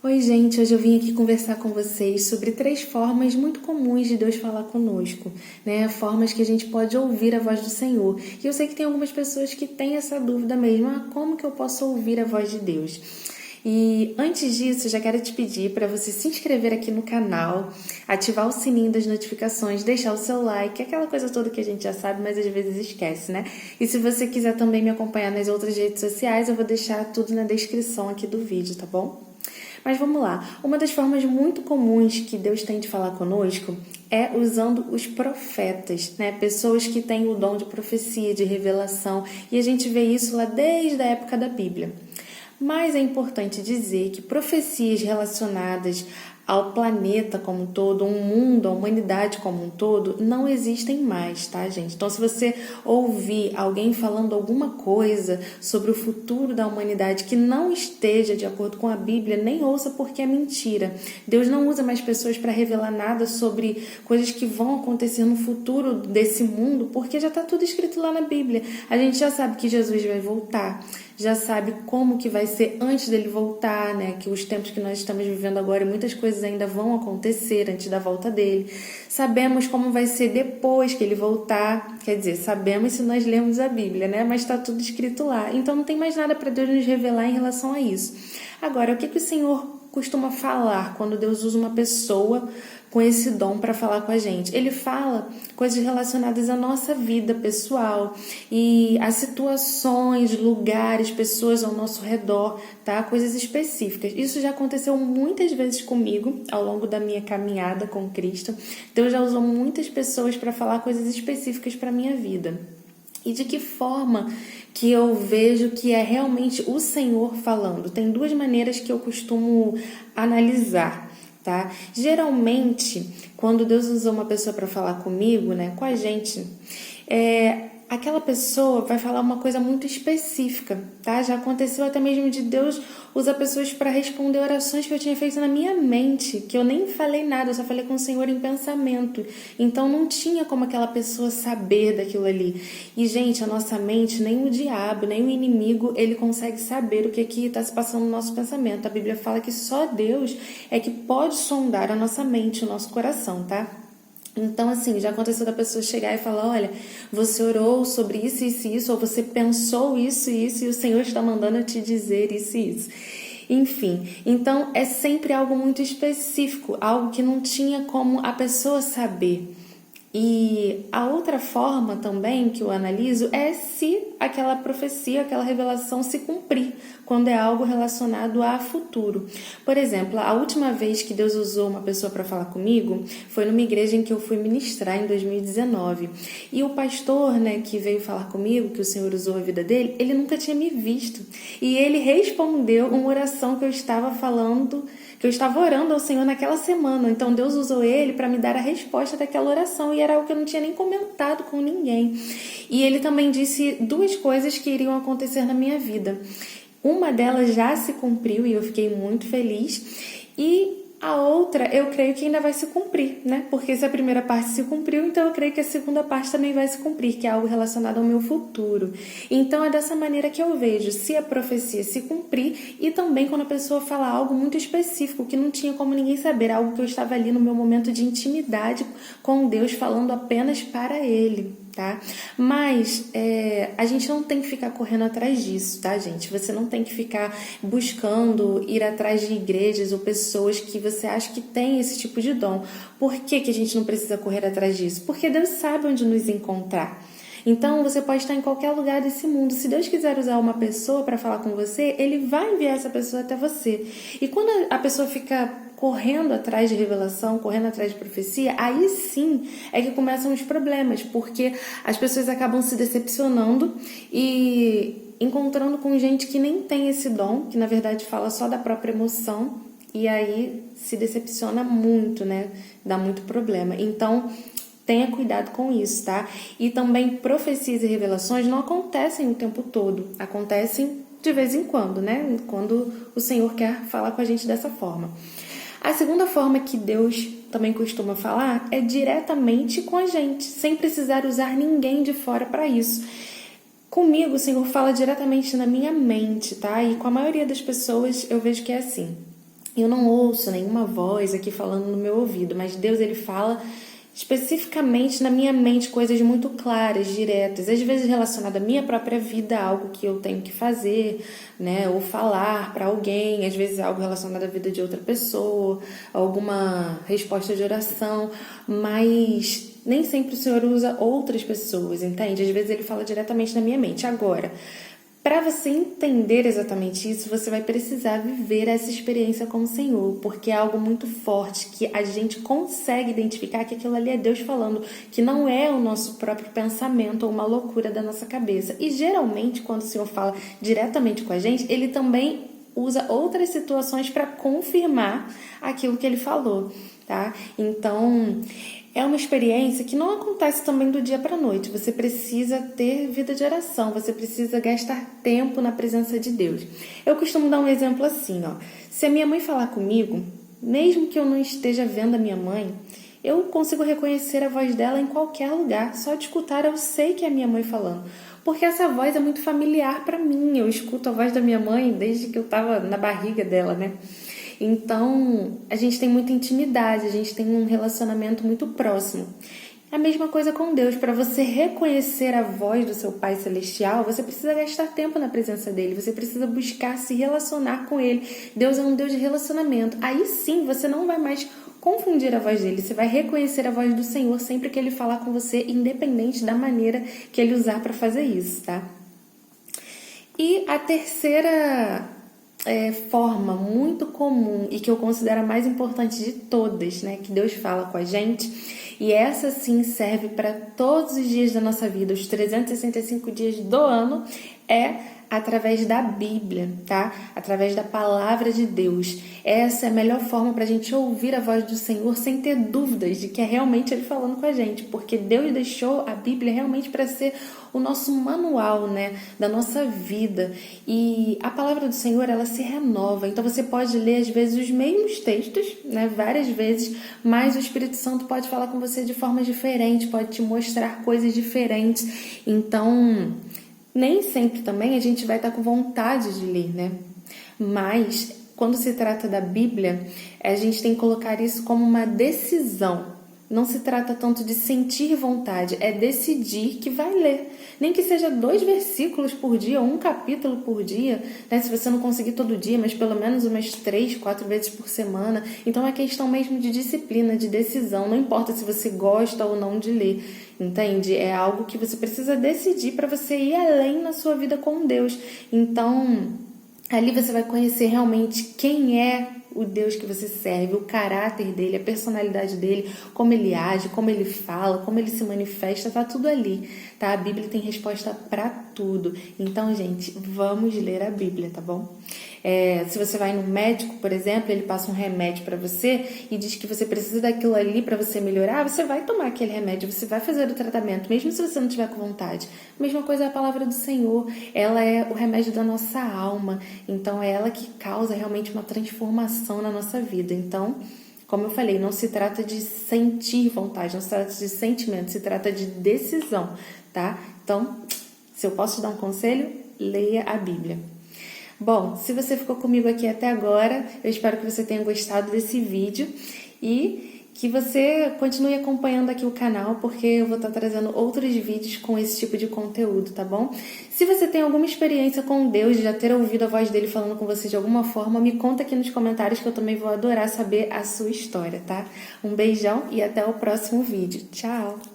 Oi, gente, hoje eu vim aqui conversar com vocês sobre 3 formas muito comuns de Deus falar conosco, né? Formas que a gente pode ouvir a voz do Senhor. E eu sei que tem algumas pessoas que têm essa dúvida mesmo, como que eu posso ouvir a voz de Deus? E antes disso, já quero te pedir para você se inscrever aqui no canal, ativar o sininho das notificações, deixar o seu like, aquela coisa toda que a gente já sabe, mas às vezes esquece, né? E se você quiser também me acompanhar nas outras redes sociais, eu vou deixar tudo na descrição aqui do vídeo, tá bom? Mas vamos lá, uma das formas muito comuns que Deus tem de falar conosco é usando os profetas, né? Pessoas que têm o dom de profecia, de revelação, e a gente vê isso lá desde a época da Bíblia. Mas é importante dizer que profecias relacionadas ao planeta como um todo, um mundo, a humanidade como um todo, não existem mais, tá, gente? Então, se você ouvir alguém falando alguma coisa sobre o futuro da humanidade que não esteja de acordo com a Bíblia, nem ouça porque é mentira. Deus não usa mais pessoas para revelar nada sobre coisas que vão acontecer no futuro desse mundo, porque já está tudo escrito lá na Bíblia. A gente já sabe que Jesus vai voltar, já sabe como que vai ser antes dele voltar, né? Que os tempos que nós estamos vivendo agora, muitas coisas ainda vão acontecer antes da volta dele. Sabemos como vai ser depois que ele voltar, quer dizer, sabemos se nós lemos a Bíblia, né? Mas está tudo escrito lá. Então não tem mais nada para Deus nos revelar em relação a isso. Agora, o que o Senhor costuma falar quando Deus usa uma pessoa com esse dom para falar com a gente? Ele fala coisas relacionadas à nossa vida pessoal e a situações, lugares, pessoas ao nosso redor, tá? Coisas específicas. Isso já aconteceu muitas vezes comigo ao longo da minha caminhada com Cristo. Deus já usou muitas pessoas para falar coisas específicas para minha vida. E de que forma que eu vejo que é realmente o Senhor falando? Tem 2 maneiras que eu costumo analisar, tá? Geralmente, quando Deus usa uma pessoa para falar comigo, né, com a gente, aquela pessoa vai falar uma coisa muito específica, tá? Já aconteceu até mesmo de Deus usar pessoas para responder orações que eu tinha feito na minha mente, que eu nem falei nada, eu só falei com o Senhor em pensamento. Então não tinha como aquela pessoa saber daquilo ali. E, gente, a nossa mente, nem o diabo, nem o inimigo, ele consegue saber o que está se passando no nosso pensamento. A Bíblia fala que só Deus é que pode sondar a nossa mente, o nosso coração, tá? Então, assim, já aconteceu da pessoa chegar e falar, olha, você orou sobre isso, isso e isso, ou você pensou isso e isso, e o Senhor está mandando eu te dizer isso e isso. Enfim, então é sempre algo muito específico, algo que não tinha como a pessoa saber. E a outra forma também que eu analiso é se aquela profecia, aquela revelação se cumprir, quando é algo relacionado a futuro. Por exemplo, a última vez que Deus usou uma pessoa para falar comigo foi numa igreja em que eu fui ministrar em 2019. E o pastor, né, que veio falar comigo, que o Senhor usou a vida dele, ele nunca tinha me visto. E ele respondeu uma oração que eu estava falando, que eu estava orando ao Senhor naquela semana. Então Deus usou ele para me dar a resposta daquela oração, e era algo que eu não tinha nem comentado com ninguém. E ele também disse 2 coisas que iriam acontecer na minha vida. Uma delas já se cumpriu e eu fiquei muito feliz. E a outra, eu creio que ainda vai se cumprir, né? Porque se a primeira parte se cumpriu, então eu creio que a segunda parte também vai se cumprir, que é algo relacionado ao meu futuro. Então é dessa maneira que eu vejo se a profecia se cumprir, e também quando a pessoa fala algo muito específico, que não tinha como ninguém saber, algo que eu estava ali no meu momento de intimidade com Deus, falando apenas para Ele, tá? Mas a gente não tem que ficar correndo atrás disso, tá, gente? Você não tem que ficar buscando ir atrás de igrejas ou pessoas que você acha que tem esse tipo de dom. Por que a gente não precisa correr atrás disso? Porque Deus sabe onde nos encontrar. Então, você pode estar em qualquer lugar desse mundo. Se Deus quiser usar uma pessoa para falar com você, Ele vai enviar essa pessoa até você. E quando a pessoa fica correndo atrás de revelação, correndo atrás de profecia, aí sim é que começam os problemas, porque as pessoas acabam se decepcionando e encontrando com gente que nem tem esse dom, que na verdade fala só da própria emoção, e aí se decepciona muito, né? Dá muito problema. Então, tenha cuidado com isso, tá? E também profecias e revelações não acontecem o tempo todo, acontecem de vez em quando, né? Quando o Senhor quer falar com a gente dessa forma. A segunda forma que Deus também costuma falar é diretamente com a gente, sem precisar usar ninguém de fora para isso. Comigo, o Senhor fala diretamente na minha mente, tá? E com a maioria das pessoas eu vejo que é assim. Eu não ouço nenhuma voz aqui falando no meu ouvido, mas Deus, ele fala especificamente na minha mente coisas muito claras, diretas, às vezes relacionada à minha própria vida, algo que eu tenho que fazer, né, ou falar para alguém, às vezes algo relacionado à vida de outra pessoa, alguma resposta de oração, mas nem sempre o Senhor usa outras pessoas, entende? Às vezes ele fala diretamente na minha mente. Agora, para você entender exatamente isso, você vai precisar viver essa experiência com o Senhor, porque é algo muito forte, que a gente consegue identificar que aquilo ali é Deus falando, que não é o nosso próprio pensamento ou uma loucura da nossa cabeça. E geralmente, quando o Senhor fala diretamente com a gente, ele também usa outras situações para confirmar aquilo que ele falou, tá? Então, é uma experiência que não acontece também do dia para a noite. Você precisa ter vida de oração, você precisa gastar tempo na presença de Deus. Eu costumo dar um exemplo assim, ó. Se a minha mãe falar comigo, mesmo que eu não esteja vendo a minha mãe, eu consigo reconhecer a voz dela em qualquer lugar. Só de escutar eu sei que é a minha mãe falando. Porque essa voz é muito familiar para mim. Eu escuto a voz da minha mãe desde que eu estava na barriga dela, né? Então, a gente tem muita intimidade, a gente tem um relacionamento muito próximo. A mesma coisa com Deus. Para você reconhecer a voz do seu Pai Celestial, você precisa gastar tempo na presença dele, você precisa buscar se relacionar com ele. Deus é um Deus de relacionamento. Aí sim, você não vai mais confundir a voz dele, você vai reconhecer a voz do Senhor sempre que ele falar com você, independente da maneira que ele usar para fazer isso, tá? E a terceira forma muito comum e que eu considero a mais importante de todas, né, que Deus fala com a gente, e essa sim serve para todos os dias da nossa vida, os 365 dias do ano, é através da Bíblia, tá? Através da palavra de Deus. Essa é a melhor forma para a gente ouvir a voz do Senhor sem ter dúvidas de que é realmente Ele falando com a gente, porque Deus deixou a Bíblia realmente para ser o nosso manual, né, da nossa vida. E a palavra do Senhor, ela se renova. Então você pode ler às vezes os mesmos textos, né, várias vezes, mas o Espírito Santo pode falar com você de forma diferente, pode te mostrar coisas diferentes. Então, nem sempre também a gente vai estar com vontade de ler, né? Mas quando se trata da Bíblia, a gente tem que colocar isso como uma decisão. Não se trata tanto de sentir vontade, é decidir que vai ler. Nem que seja 2 versículos por dia, ou 1 capítulo por dia, né? Se você não conseguir todo dia, mas pelo menos umas 3, 4 vezes por semana. Então é questão mesmo de disciplina, de decisão. Não importa se você gosta ou não de ler, entende? É algo que você precisa decidir para você ir além na sua vida com Deus. Então, ali você vai conhecer realmente quem é o Deus que você serve, o caráter dele, a personalidade dele, como ele age, como ele fala, como ele se manifesta, tá tudo ali, tá? A Bíblia tem resposta para tudo. Então, gente, vamos ler a Bíblia, tá bom? Se você vai no médico, por exemplo, ele passa um remédio para você e diz que você precisa daquilo ali para você melhorar, você vai tomar aquele remédio, você vai fazer o tratamento, mesmo se você não tiver com vontade. A mesma coisa é a palavra do Senhor, ela é o remédio da nossa alma, então é ela que causa realmente uma transformação na nossa vida. Então, como eu falei, não se trata de sentir vontade, não se trata de sentimento, se trata de decisão, tá? Então, se eu posso te dar um conselho, leia a Bíblia. Bom, se você ficou comigo aqui até agora, eu espero que você tenha gostado desse vídeo e que você continue acompanhando aqui o canal, porque eu vou estar trazendo outros vídeos com esse tipo de conteúdo, tá bom? Se você tem alguma experiência com Deus, de já ter ouvido a voz dele falando com você de alguma forma, me conta aqui nos comentários que eu também vou adorar saber a sua história, tá? Um beijão e até o próximo vídeo. Tchau!